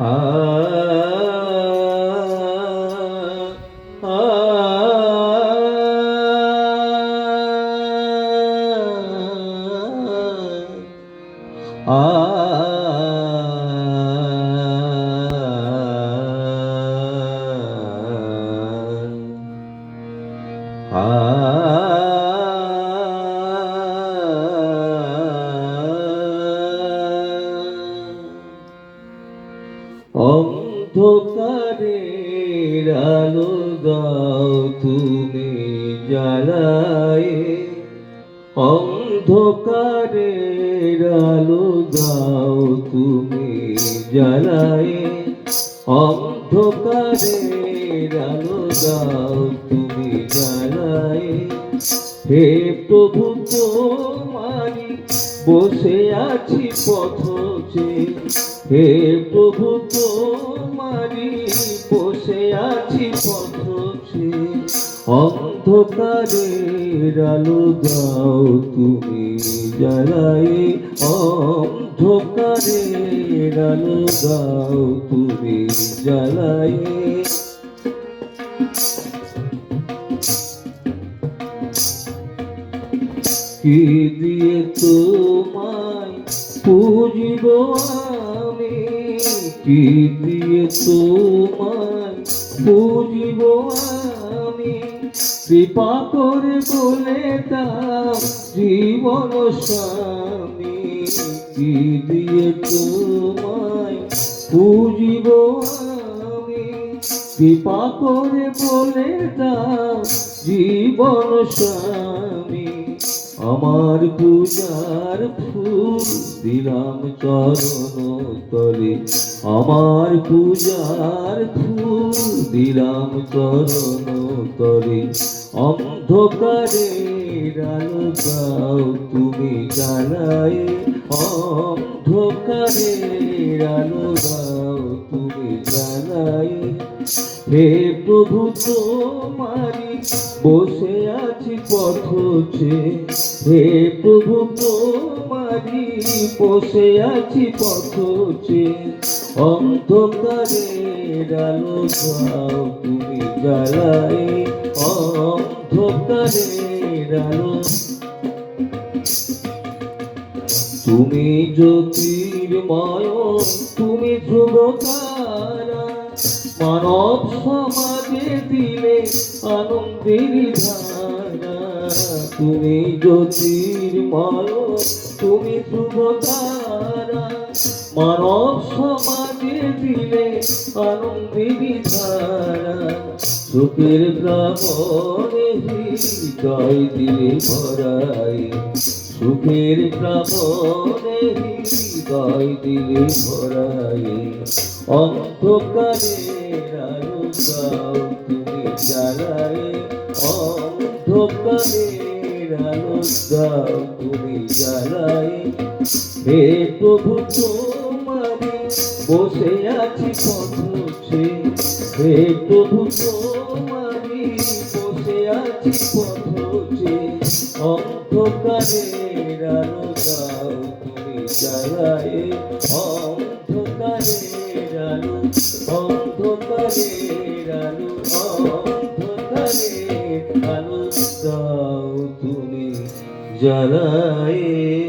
আ অন্ধকারের আলো দাও তুমি জ্বালায়, অন্ধকারের আলো দাও তুমি জ্বালায়, অন্ধকারের আলো দাও তুমি জ্বালায়। হে প্রভু তোমারি বসে আছি পথে, হে প্রভু তোমারি বসে আছি পথে। অন্ধকারের আলো দাও তুমি জ্বালায়, অন্ধকারের আলো দাও তুমি জ্বালায়। কি দিয়ে তোমায় পুজিব আমি, কি দিয়ে তোমায় পুজিব আমি। কৃপা করে বলে দাও জীবন স্বামী, কি দিয়ে তোমায় পুজিব আমি। কৃপা করে বলে দাও জীবন স্বামী। আমার পূজার ফুল দিলাম চরণ তলে, আমার পূজার ফুল দিলাম চরণ তলে। অন্ধকারের আলো দাও তুমি জ্বালায়, অন্ধকারের আলো দাও তুমি জ্বালায়। হে প্রভু তোমারি বসে আছি পথে, হে প্রভু তোমারি বসে আছি পথে। অন্ধকারের আলো দাও তুমি জ্বালায়, অন্ধকারের আলো। তুমি জ্যোতির্ময়, তুমি ধ্রুবতারা, মানব সমাজে দিলে আনন্দের ধারা। তুমি জ্যোতির্ময়, তুমি ধ্রুবতারা, মানব সমাজে দিলে আনন্দের ধারা। সুখের প্লাবনে হৃদয় দিলে ভরাই, সুখের প্লাবনে হৃদয় দিলে ভরাই। অন্ধকারের আলো দাও তুমি জ্বালায়, অন্ধকারের আলো দাও তুমি জ্বালায়। হে প্রভু তোমারি বসে আছি পথে, হে প্রভু তোমারি বসে আছি পথে। অন্ধকারের আলো দাও তুমি জ্বালায়, অন্ধকারের আলো, অন্ধকারের আলো, অন্ধকারের আলো দাও তুমি জ্বালায়।